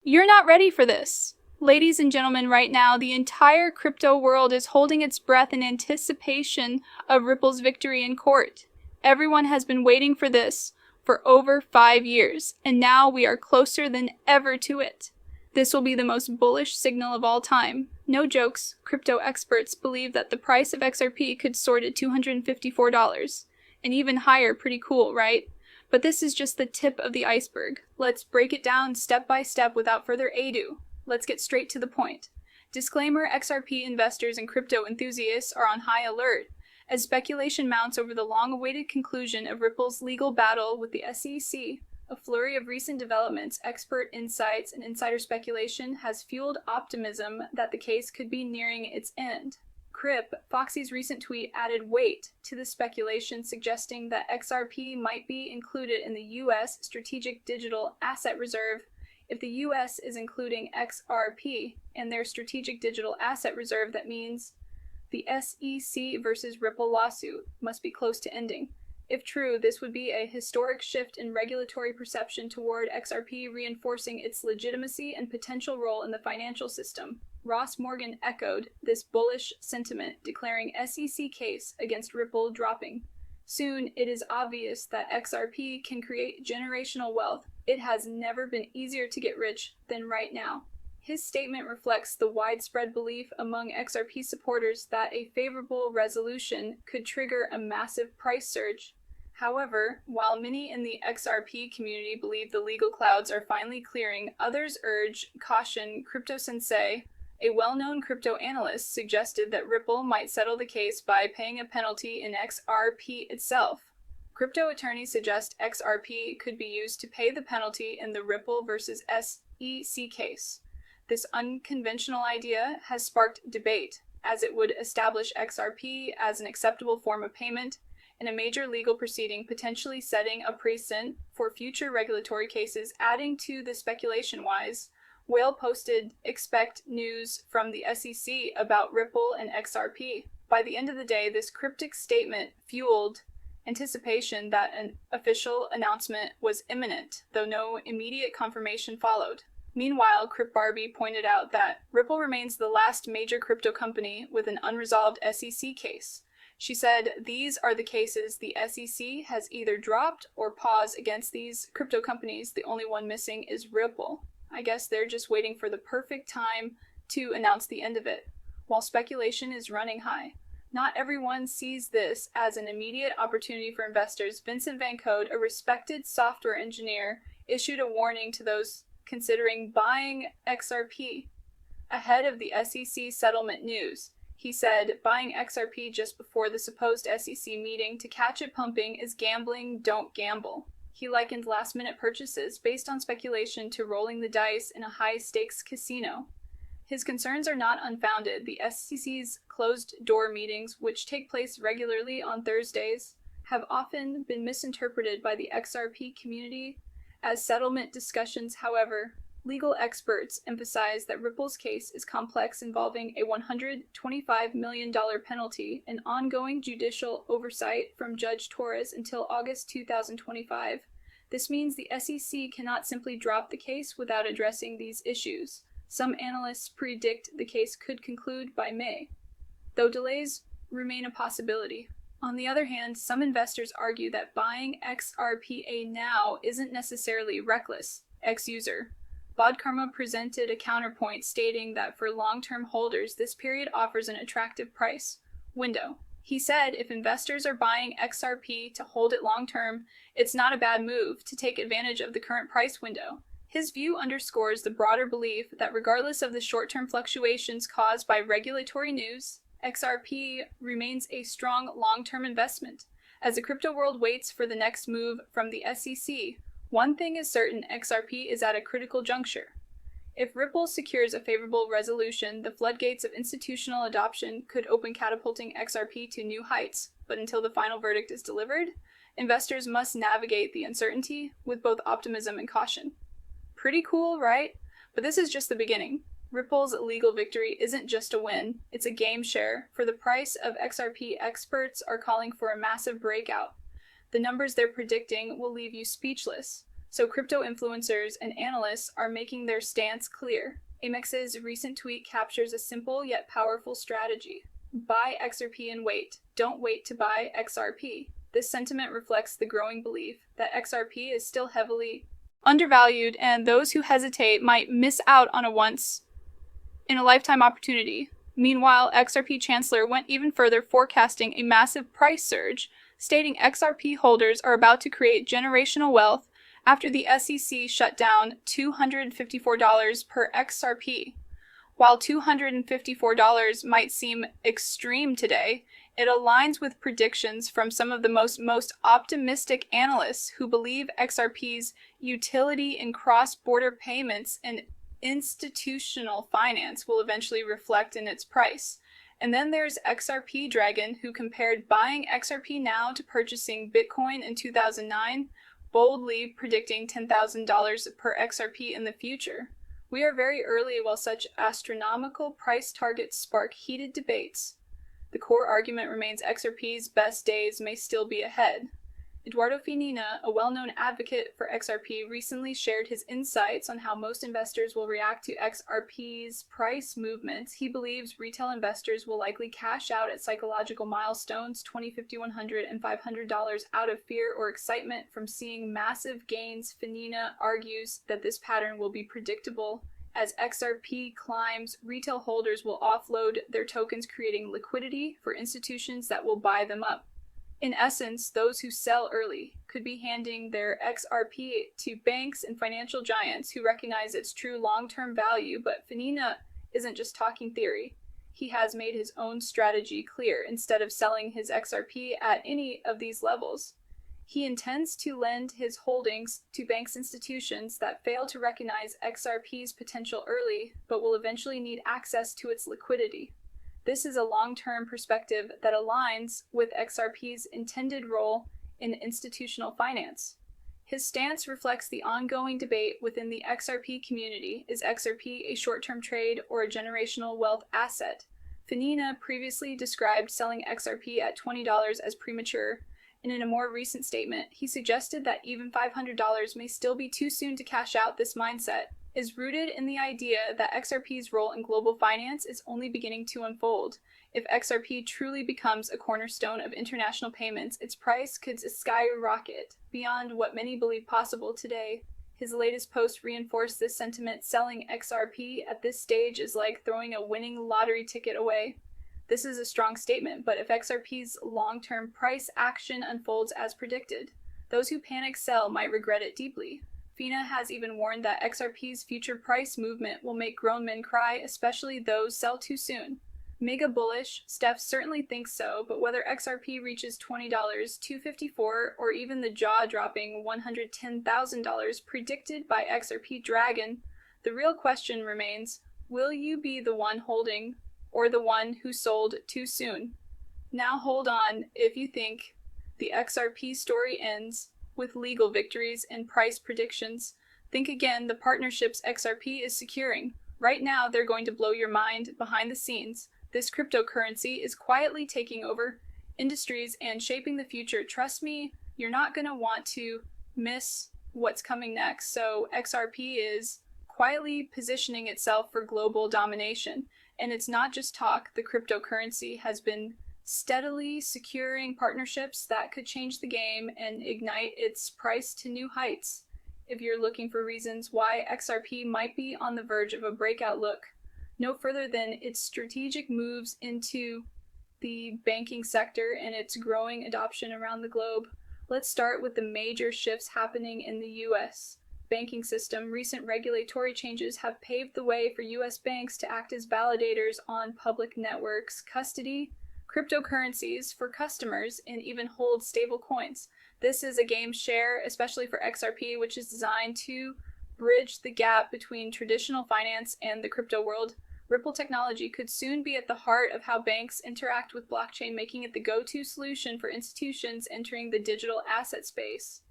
You're not ready for this. Ladies and gentlemen, right now, the entire crypto world is holding its breath in anticipation of Ripple's victory in court. Everyone has been waiting for this for over 5 years, and now we are closer than ever to it. This will be the most bullish signal of all time. No jokes, crypto experts believe that the price of XRP could soar to $254, and even higher. Pretty cool, right? But this is just the tip of the iceberg. Let's break it down step by step without further ado. Let's get straight to the point. Disclaimer: XRP investors and crypto enthusiasts are on high alert as speculation mounts over the long-awaited conclusion of Ripple's legal battle with the SEC. A flurry of recent developments, expert insights, and insider speculation has fueled optimism that the case could be nearing its end. Foxy's recent tweet added weight to the speculation, suggesting that XRP might be included in the U.S. Strategic Digital Asset Reserve. If the U.S. is including XRP in their Strategic Digital Asset Reserve, that means the SEC versus Ripple lawsuit must be close to ending. If true, this would be a historic shift in regulatory perception toward XRP, reinforcing its legitimacy and potential role in the financial system. Ross Morgan echoed this bullish sentiment, declaring SEC case against Ripple dropping. Soon, it is obvious that XRP can create generational wealth. It has never been easier to get rich than right now. His statement reflects the widespread belief among XRP supporters that a favorable resolution could trigger a massive price surge. However, while many in the XRP community believe the legal clouds are finally clearing, others urge caution. Crypto Sensei, a well-known crypto analyst, suggested that Ripple might settle the case by paying a penalty in XRP itself. Crypto attorneys suggest XRP could be used to pay the penalty in the Ripple versus SEC case. This unconventional idea has sparked debate, as it would establish XRP as an acceptable form of payment in a major legal proceeding, potentially setting a precedent for future regulatory cases. Adding to the speculation-wise, Whale posted, "Expect news from the SEC about Ripple and XRP." By the end of the day, this cryptic statement fueled anticipation that an official announcement was imminent, though no immediate confirmation followed. Meanwhile, Crypt Barbie pointed out that Ripple remains the last major crypto company with an unresolved SEC case. She said, "These are the cases the SEC has either dropped or paused against these crypto companies. The only one missing is Ripple. I guess they're just waiting for the perfect time to announce the end of it." While speculation is running high, not everyone sees this as an immediate opportunity for investors. Vincent Van Code, a respected software engineer, issued a warning to those considering buying XRP ahead of the SEC settlement news. He said, "Buying XRP just before the supposed SEC meeting to catch it pumping is gambling. Don't gamble." He likened last-minute purchases based on speculation to rolling the dice in a high-stakes casino. His concerns are not unfounded. The SEC's closed-door meetings, which take place regularly on Thursdays, have often been misinterpreted by the XRP community as settlement discussions. However, legal experts emphasize that Ripple's case is complex, involving a $125 million penalty and ongoing judicial oversight from Judge Torres until August 2025. This means the SEC cannot simply drop the case without addressing these issues. Some analysts predict the case could conclude by May, though delays remain a possibility. On the other hand, some investors argue that buying XRPA now isn't necessarily reckless. Ex-user Bod Karma presented a counterpoint, stating that for long-term holders, this period offers an attractive price window. He said if investors are buying XRP to hold it long-term, it's not a bad move to take advantage of the current price window. His view underscores the broader belief that regardless of the short-term fluctuations caused by regulatory news, XRP remains a strong long-term investment. As the crypto world waits for the next move from the SEC, one thing is certain: XRP is at a critical juncture. If Ripple secures a favorable resolution, the floodgates of institutional adoption could open, catapulting XRP to new heights. But until the final verdict is delivered, investors must navigate the uncertainty with both optimism and caution. Pretty cool, right? But this is just the beginning. Ripple's legal victory isn't just a win, it's a game share. For the price of XRP, experts are calling for a massive breakout. The numbers they're predicting will leave you speechless. So crypto influencers and analysts are making their stance clear. Amex's recent tweet captures a simple yet powerful strategy. Buy XRP and wait. Don't wait to buy XRP. This sentiment reflects the growing belief that XRP is still heavily undervalued, and those who hesitate might miss out on a once-in-a-lifetime opportunity. Meanwhile, XRP Chancellor went even further, forecasting a massive price surge, stating XRP holders are about to create generational wealth after the SEC shut down $254 per XRP. While $254 might seem extreme today, it aligns with predictions from some of the most optimistic analysts who believe XRP's utility in cross-border payments and institutional finance will eventually reflect in its price. And then there's XRP Dragon, who compared buying XRP now to purchasing Bitcoin in 2009, boldly predicting $10,000 per XRP in the future. We are very early while such astronomical price targets spark heated debates. The core argument remains XRP's best days may still be ahead. Eduardo Finina, a well-known advocate for XRP, recently shared his insights on how most investors will react to XRP's price movements. He believes retail investors will likely cash out at psychological milestones, $20, $50, $100, and $500 out of fear or excitement from seeing massive gains. Finina argues that this pattern will be predictable. As XRP climbs, retail holders will offload their tokens, creating liquidity for institutions that will buy them up. In essence, those who sell early could be handing their XRP to banks and financial giants who recognize its true long-term value. But Finina isn't just talking theory. He has made his own strategy clear. Instead of selling his XRP at any of these levels, he intends to lend his holdings to banks and institutions that fail to recognize XRP's potential early, but will eventually need access to its liquidity. This is a long-term perspective that aligns with XRP's intended role in institutional finance. His stance reflects the ongoing debate within the XRP community. Is XRP a short-term trade or a generational wealth asset? Finina previously described selling XRP at $20 as premature, and in a more recent statement, he suggested that even $500 may still be too soon to cash out. This mindset is rooted in the idea that XRP's role in global finance is only beginning to unfold. If XRP truly becomes a cornerstone of international payments, its price could skyrocket beyond what many believe possible today. His latest post reinforced this sentiment. Selling XRP at this stage is like throwing a winning lottery ticket away. This is a strong statement, but if XRP's long-term price action unfolds as predicted, those who panic sell might regret it deeply. Fina has even warned that XRP's future price movement will make grown men cry, especially those sell too soon. Mega bullish, Steph certainly thinks so, but whether XRP reaches $20, $254, or even the jaw-dropping $110,000 predicted by XRP Dragon, the real question remains, will you be the one holding or the one who sold too soon? Now hold on if you think the XRP story ends with legal victories and price predictions. Think again, the partnerships XRP is securing. Right now, they're going to blow your mind. Behind the scenes, this cryptocurrency is quietly taking over industries and shaping the future. Trust me, you're not going to want to miss what's coming next. So XRP is quietly positioning itself for global domination. And it's not just talk. The cryptocurrency has been steadily securing partnerships that could change the game and ignite its price to new heights. If you're looking for reasons why XRP might be on the verge of a breakout, look no further than its strategic moves into the banking sector and its growing adoption around the globe. Let's start with the major shifts happening in the U.S. banking system. Recent regulatory changes have paved the way for U.S. banks to act as validators on public networks, custody cryptocurrencies for customers, and even hold stable coins. This is a game share, especially for XRP, which is designed to bridge the gap between traditional finance and the crypto world. Ripple technology could soon be at the heart of how banks interact with blockchain, making it the go-to solution for institutions entering the digital asset space.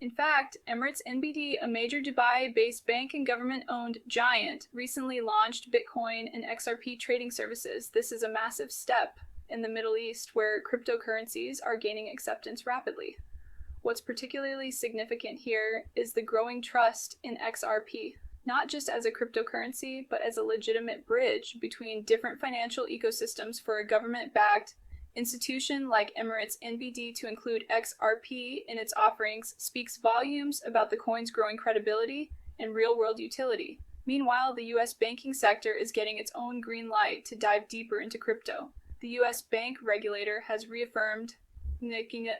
In fact, Emirates NBD, a major Dubai-based bank and government-owned giant, recently launched Bitcoin and XRP trading services. This is a massive step in the Middle East, where cryptocurrencies are gaining acceptance rapidly. What's particularly significant here is the growing trust in XRP, not just as a cryptocurrency, but as a legitimate bridge between different financial ecosystems for a government-backed institution like Emirates NBD to include XRP in its offerings speaks volumes about the coin's growing credibility and real-world utility. Meanwhile, the U.S. banking sector is getting its own green light to dive deeper into crypto. The U.S. bank regulator has reaffirmed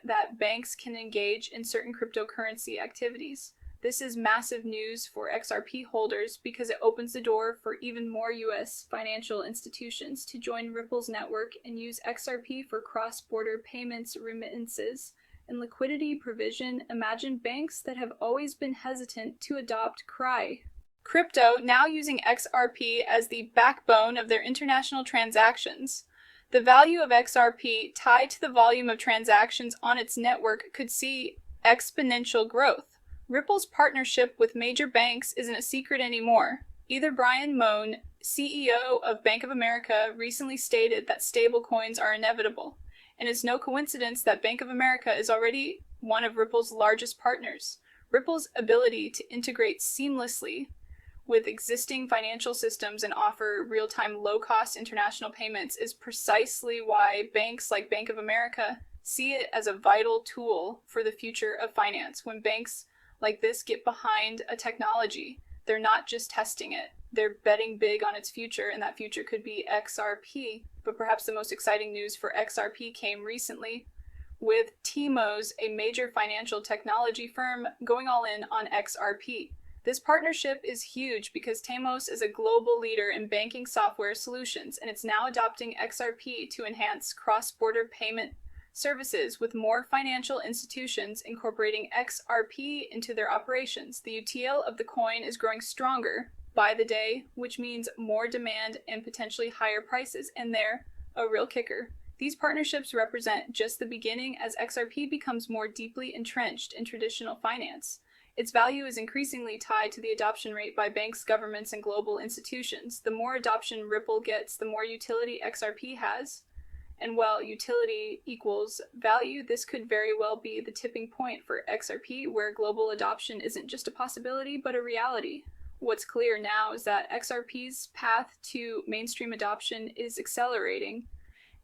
that banks can engage in certain cryptocurrency activities. This is massive news for XRP holders because it opens the door for even more U.S. financial institutions to join Ripple's network and use XRP for cross-border payments, remittances, and liquidity provision. Imagine banks that have always been hesitant to adopt crypto now using XRP as the backbone of their international transactions. The value of XRP tied to the volume of transactions on its network could see exponential growth. Ripple's partnership with major banks isn't a secret anymore. Either Brian Moen, CEO of Bank of America, recently stated that stablecoins are inevitable, and it's no coincidence that Bank of America is already one of Ripple's largest partners. Ripple's ability to integrate seamlessly with existing financial systems and offer real-time, low-cost international payments is precisely why banks like Bank of America see it as a vital tool for the future of finance. When banks like this get behind a technology, they're not just testing it, they're betting big on its future, and that future could be XRP. But perhaps the most exciting news for XRP came recently with Teemos, a major financial technology firm, going all in on XRP. This partnership is huge because Teemos is a global leader in banking software solutions, and it's now adopting XRP to enhance cross-border payment services with more financial institutions incorporating XRP into their operations. The util of the coin is growing stronger by the day, which means more demand and potentially higher prices. And they're a real kicker. These partnerships represent just the beginning as XRP becomes more deeply entrenched in traditional finance. Its value is increasingly tied to the adoption rate by banks, governments, and global institutions. The more adoption Ripple gets, the more utility XRP has. And while utility equals value, this could very well be the tipping point for XRP, where global adoption isn't just a possibility, but a reality. What's clear now is that XRP's path to mainstream adoption is accelerating.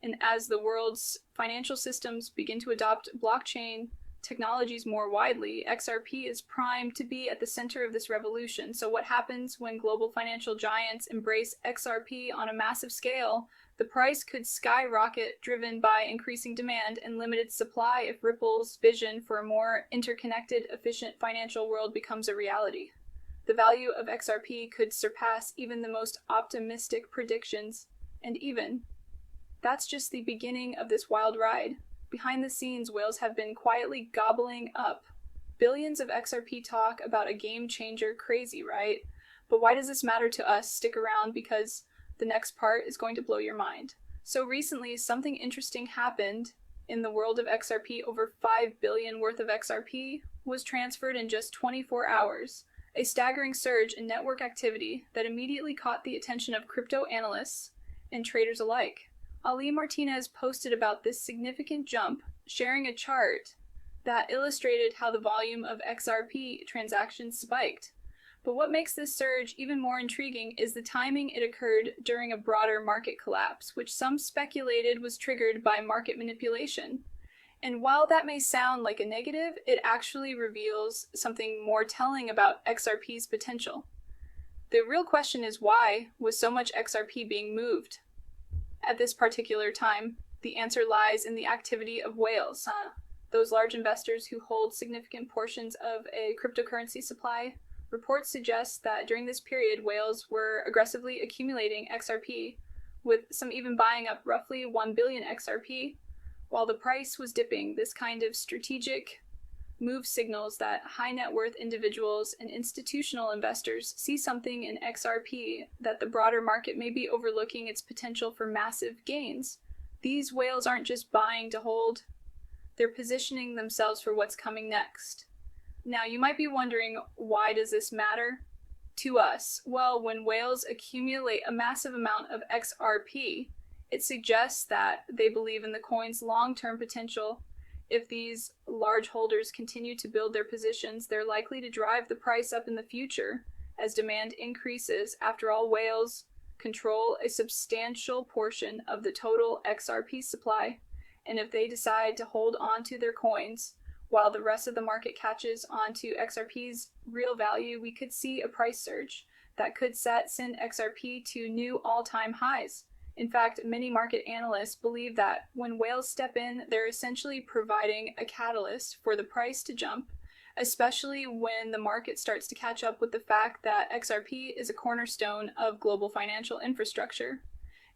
And as the world's financial systems begin to adopt blockchain technologies more widely, XRP is primed to be at the center of this revolution. So what happens when global financial giants embrace XRP on a massive scale? The price could skyrocket, driven by increasing demand and limited supply if Ripple's vision for a more interconnected, efficient financial world becomes a reality. The value of XRP could surpass even the most optimistic predictions, and that's just the beginning of this wild ride. Behind the scenes, whales have been quietly gobbling up billions of XRP talk about a game changer. Crazy, right? But why does this matter to us? Stick around because the next part is going to blow your mind. So recently, something interesting happened in the world of XRP. Over 5 billion worth of XRP was transferred in just 24 hours. A staggering surge in network activity that immediately caught the attention of crypto analysts and traders alike. Ali Martinez posted about this significant jump, sharing a chart that illustrated how the volume of XRP transactions spiked. But what makes this surge even more intriguing is the timing. It occurred during a broader market collapse, which some speculated was triggered by market manipulation. And while that may sound like a negative, it actually reveals something more telling about XRP's potential. The real question is, why was so much XRP being moved at this particular time? The answer lies in the activity of whales, those large investors who hold significant portions of a cryptocurrency supply. Reports suggest that during this period, whales were aggressively accumulating XRP, with some even buying up roughly 1 billion XRP, while the price was dipping. This kind of strategic move signals that high net worth individuals and institutional investors see something in XRP that the broader market may be overlooking its potential for massive gains. These whales aren't just buying to hold, they're positioning themselves for what's coming next. Now, you might be wondering, why does this matter to us? Well, when whales accumulate a massive amount of XRP, it suggests that they believe in the coin's long-term potential If these large holders continue to build their positions, they're likely to drive the price up in the future as demand increases. After all, whales control a substantial portion of the total XRP supply, and if they decide to hold on to their coins while the rest of the market catches on to XRP's real value, we could see a price surge that could send XRP to new all-time highs. In fact, many market analysts believe that when whales step in, they're essentially providing a catalyst for the price to jump, especially when the market starts to catch up with the fact that XRP is a cornerstone of global financial infrastructure.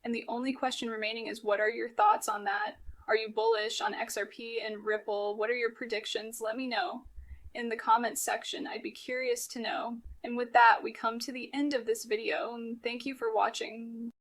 And the only question remaining is, what are your thoughts on that? Are you bullish on XRP and Ripple? What are your predictions? Let me know in the comments section. I'd be curious to know. And with that, we come to the end of this video, and thank you for watching.